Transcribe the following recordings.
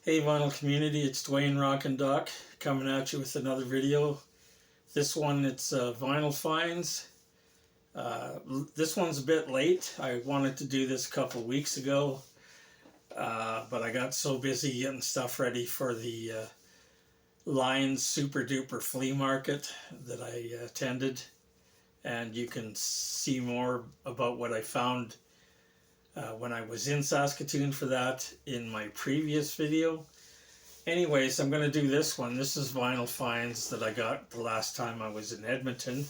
Hey vinyl community, it's Dwayne Rock and Doc coming at you with another video. This one, it's vinyl finds. This one's a bit late. I wanted to do this a couple of weeks ago, but I got so busy getting stuff ready for the Lions Super Duper Flea Market that I attended, and you can see more about what I found when I was in Saskatoon for that in my previous video. Anyways, I'm going to do this one. This is vinyl finds that I got the last time I was in Edmonton.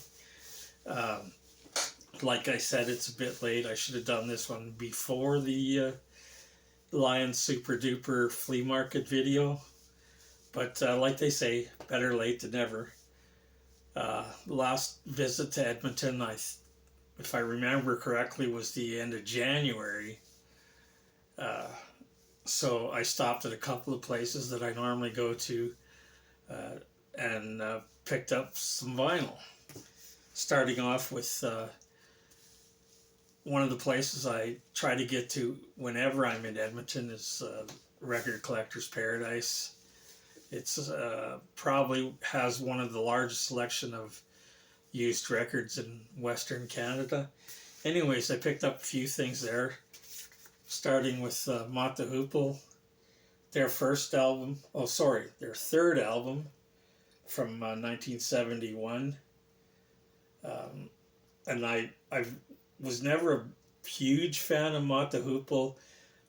Like I said, it's a bit late. I should have done this one before the Lions Super Duper Flea Market video. But like they say, better late than never. Last visit to Edmonton, if I remember correctly, was the end of January. So I stopped at a couple of places that I normally go to and picked up some vinyl. Starting off with one of the places I try to get to whenever I'm in Edmonton is Record Collector's Paradise. It's probably has one of the largest selection of used records in Western Canada. Anyways, I picked up a few things there, starting with Mott the Hoople, their third album from 1971. And I was never a huge fan of Mott the Hoople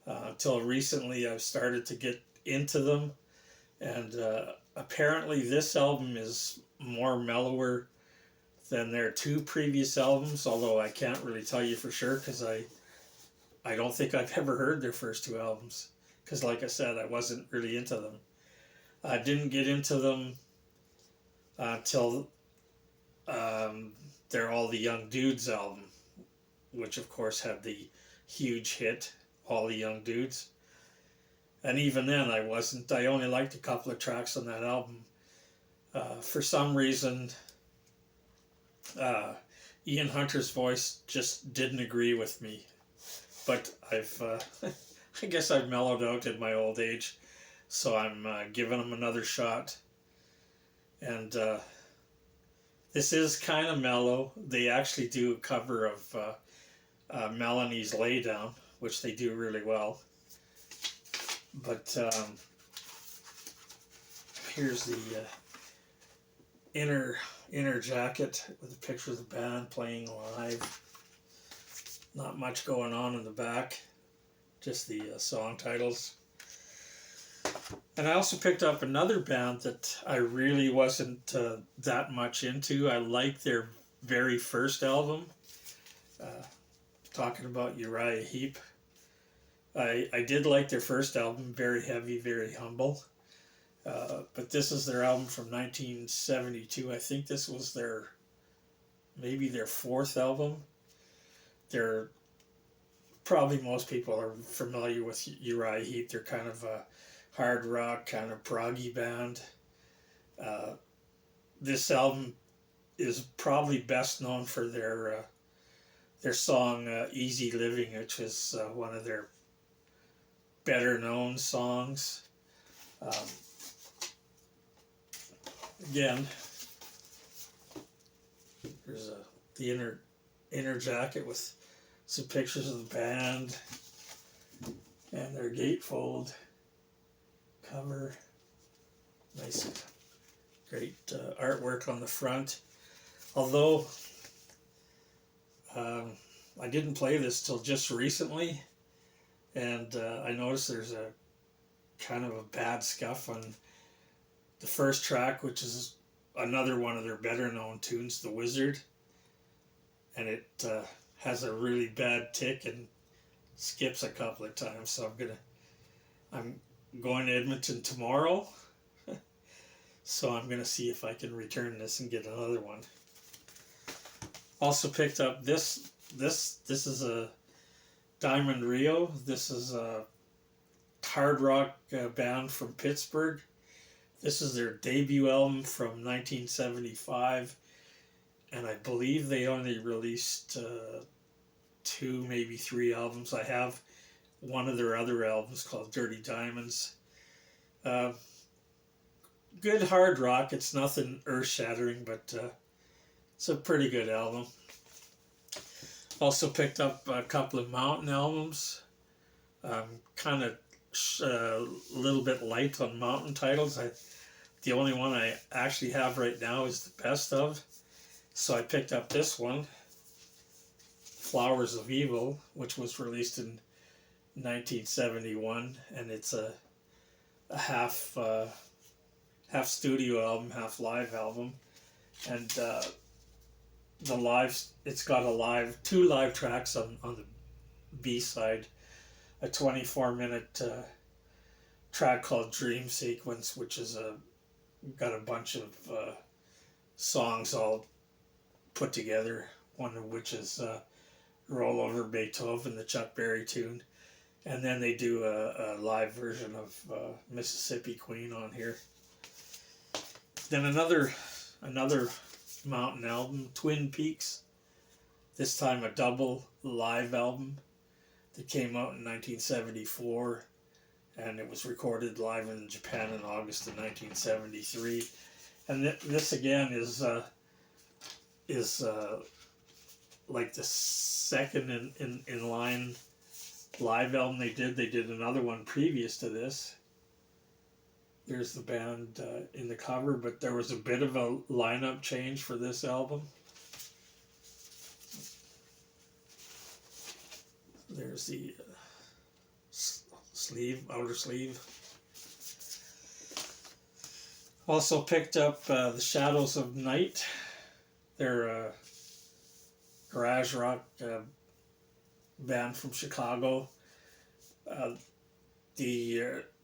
until recently. I've started to get into them, and apparently this album is more mellower than their two previous albums, although I can't really tell you for sure because I don't think I've ever heard their first two albums, because like I said, I wasn't really into them. I didn't get into them till their All the Young Dudes album, which of course had the huge hit, All the Young Dudes. And even then I only liked a couple of tracks on that album. For some reason, Ian Hunter's voice just didn't agree with me. But I guess I've mellowed out in my old age, so I'm giving them another shot. And this is kind of mellow. They actually do a cover of Melanie's Lay Down, which they do really well. But here's the inner jacket with a picture of the band playing live. Not much going on in the back, just the song titles. And I also picked up another band that I really wasn't that much into. I liked their very first album, talking about Uriah Heep. I did like their first album, very heavy, very humble. But this is their album from 1972. I think this was maybe their fourth album. They're probably, most people are familiar with Uriah Heep. They're kind of a hard rock, kind of proggy band. This album is probably best known for their song Easy Living, which is one of their better known songs. Again, there's the inner jacket with some pictures of the band and their gatefold cover. Nice, great artwork on the front. Although I didn't play this till just recently, and I noticed there's a kind of a bad scuff on the first track, which is another one of their better known tunes, The Wizard, and it has a really bad tick and skips a couple of times. So I'm going to Edmonton tomorrow, so I'm gonna see if I can return this and get another one. Also picked up this is a Diamond Rio. This is a hard rock band from Pittsburgh. This is their debut album from 1975, and I believe they only released 2, maybe 3 albums. I have one of their other albums called Dirty Diamonds, Uh, Good hard rock. It's nothing earth-shattering, but it's a pretty good album. Also picked up a couple of Mountain albums. Kind of a little bit light on Mountain titles. The only one I actually have right now is the best of. So I picked up this one, Flowers of Evil, which was released in 1971, and it's a half half studio album, half live album, and it's got two live tracks on the B side, a 24-minute track called Dream Sequence, which is got a bunch of songs all put together, one of which is Roll Over Beethoven, the Chuck Berry tune, and then they do a live version of Mississippi Queen on here. Then another Mountain album, Twin Peaks, this time a double live album that came out in 1974, and it was recorded live in Japan in August of 1973. And this again is like the second in line live album they did. They did another one previous to this. There's the band in the cover, but there was a bit of a lineup change for this album. There's the outer sleeve. Also picked up the Shadows of Night. They're a garage rock band from Chicago.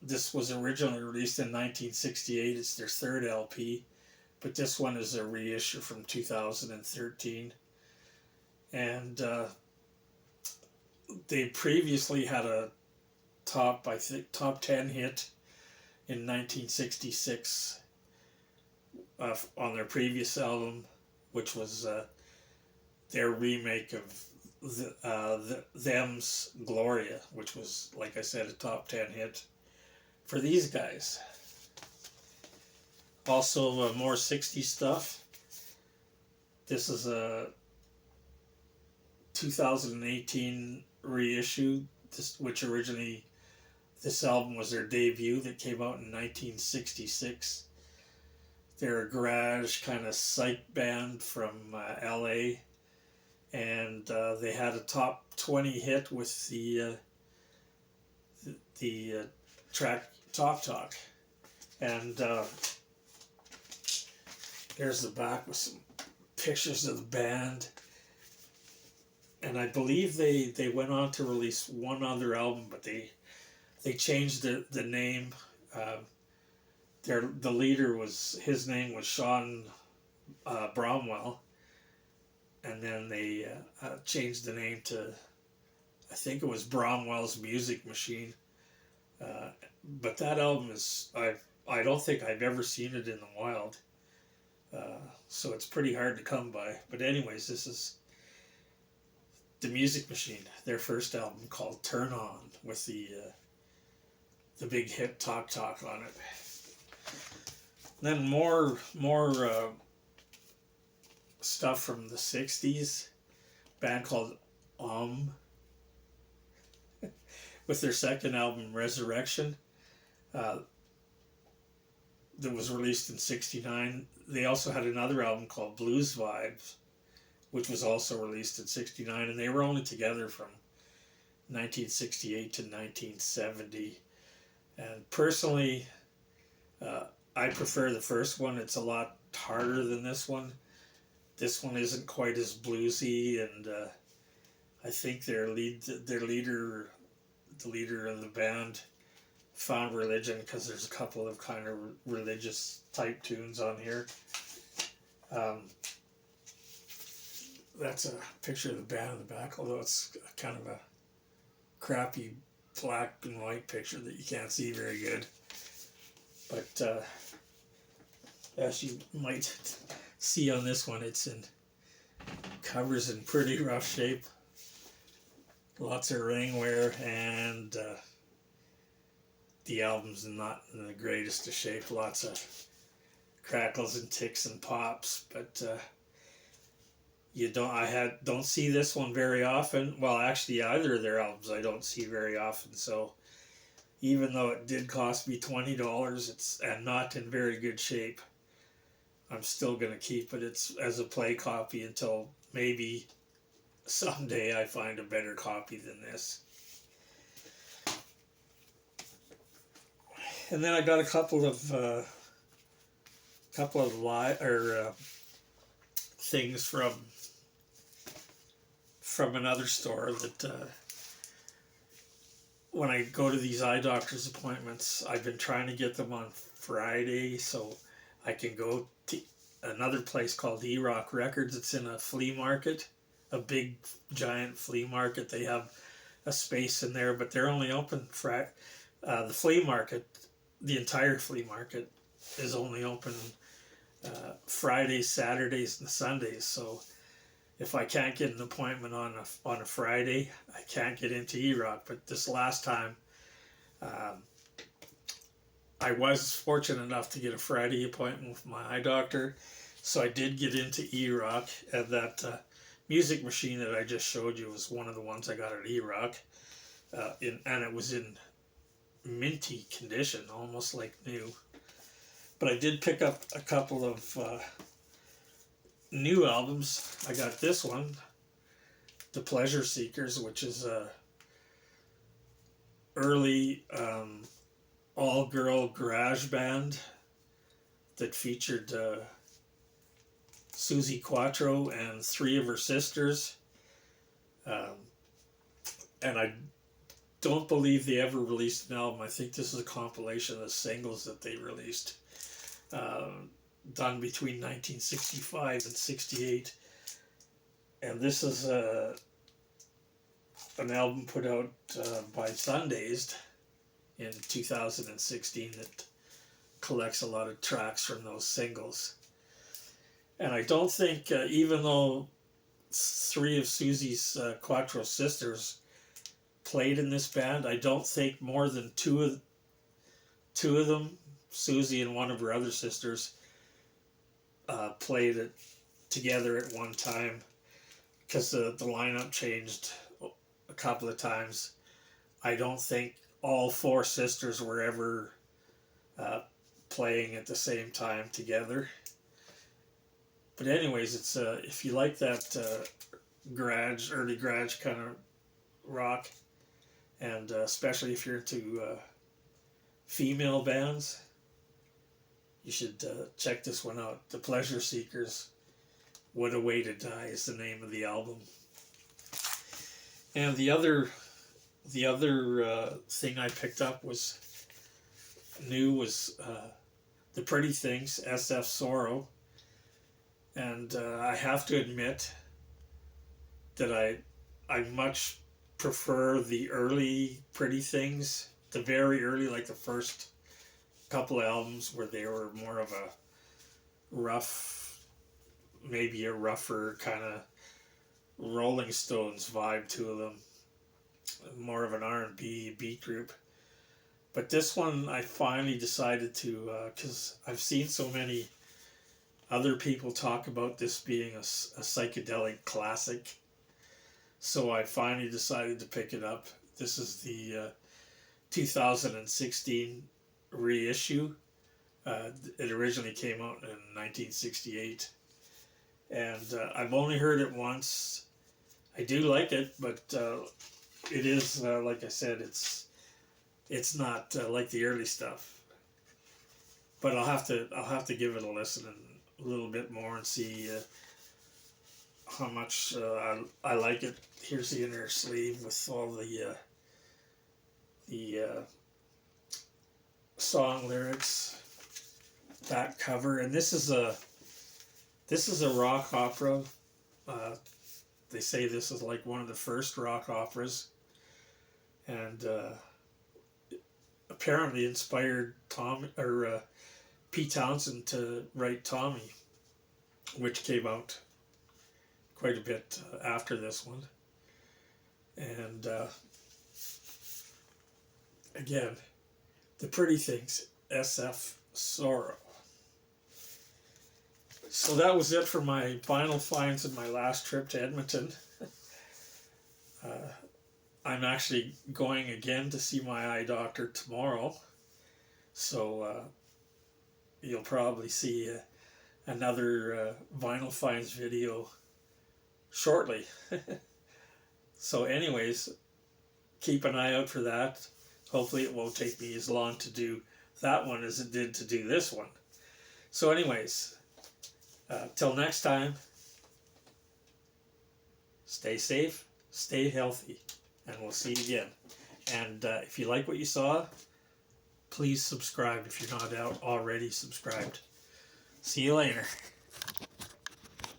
This was originally released in 1968. It's their third LP, but this one is a reissue from 2013. And they previously had a top 10 hit in 1966 on their previous album, which was their remake of Them's Gloria, which was, like I said, a top 10 hit for these guys. Also more 60s stuff. This is a 2018 reissue, which originally, this album was their debut that came out in 1966. They're a garage kind of psych band from LA, and they had a top 20 hit with the track Talk Talk. And there's the back with some pictures of the band. And I believe they went on to release one other album, but they changed the name. The leader his name was Sean Bromwell, and then they changed the name to, I think it was Bromwell's Music Machine. But that album is, I don't think I've ever seen it in the wild, so it's pretty hard to come by. But anyways, this is the Music Machine, their first album called Turn On, with the big hit Talk Talk on it. Then more stuff from the 60s, band called with their second album Resurrection, that was released in 1969. They also had another album called Blues Vibes, which was also released in 1969, and they were only together from 1968 to 1970. And personally, I prefer the first one. It's a lot harder than this one. This one isn't quite as bluesy, and I think their leader, the leader of the band, found religion, because there's a couple of kind of religious type tunes on here. That's a picture of the band in the back, although it's kind of a crappy black and white picture that you can't see very good. But as you might see on this one, covers in pretty rough shape. Lots of ring wear, and the album's not in the greatest of shape. Lots of crackles and ticks and pops, but you don't see this one very often. Well, actually, either of their albums I don't see very often. So even though it did cost me $20, and not in very good shape, I'm still gonna keep it. It's as a play copy until maybe someday I find a better copy than this. And then I got a couple of things from another store that when I go to these eye doctor's appointments, I've been trying to get them on Friday so I can go to another place called Eroc Records. It's in a flea market, a big giant flea market. They have a space in there, but they're only open the flea market, the entire flea market is only open Fridays, Saturdays, and Sundays. So if I can't get an appointment on a Friday, I can't get into Eroc. But this last time, I was fortunate enough to get a Friday appointment with my eye doctor, so I did get into Eroc, and that music machine that I just showed you was one of the ones I got at Eroc, and it was in minty condition, almost like new. But I did pick up a couple of new albums. I got this one, The Pleasure Seekers, which is a early all-girl garage band that featured Susie Quattro and three of her sisters. And I don't believe they ever released an album. I think this is a compilation of singles that they released, done between 1965 and 68. And this is an album put out by Sundazed in 2016 that collects a lot of tracks from those singles. And I don't think, even though three of Susie's Quattro sisters played in this band, I don't think more than two of them, Susie and one of her other sisters, played it together at one time, because the lineup changed a couple of times. I don't think all four sisters were ever playing at the same time together. But anyways, it's if you like that early garage kind of rock, and especially if you're into female bands, you should check this one out. The Pleasure Seekers, What a Way to Die is the name of the album. And the other thing I picked up was The Pretty Things, SF Sorrow. And I have to admit that I much prefer the early Pretty Things, the very early, like the first couple of albums where they were more of a maybe a rougher kind of Rolling Stones vibe to them, more of an R&B beat group. But this one I finally decided to, because I've seen so many other people talk about this being a psychedelic classic, so I finally decided to pick it up. This is the 2016 reissue. It originally came out in 1968, and I've only heard it once. I do like it, but it is like I said, it's not like the early stuff. But I'll have to give it a listen and a little bit more and see how much I like it. Here's the inner sleeve with all the song lyrics, back cover, and this is a rock opera. They say this is like one of the first rock operas, and apparently inspired Pete Townsend to write Tommy, which came out quite a bit after this one. And again, the pretty things, SF Sorrow. So that was it for my vinyl finds in my last trip to Edmonton. I'm actually going again to see my eye doctor tomorrow. So you'll probably see another vinyl finds video shortly. So anyways, keep an eye out for that. Hopefully it won't take me as long to do that one as it did to do this one. So anyways, till next time, stay safe, stay healthy, and we'll see you again. And if you like what you saw, please subscribe if you're not already subscribed. See you later.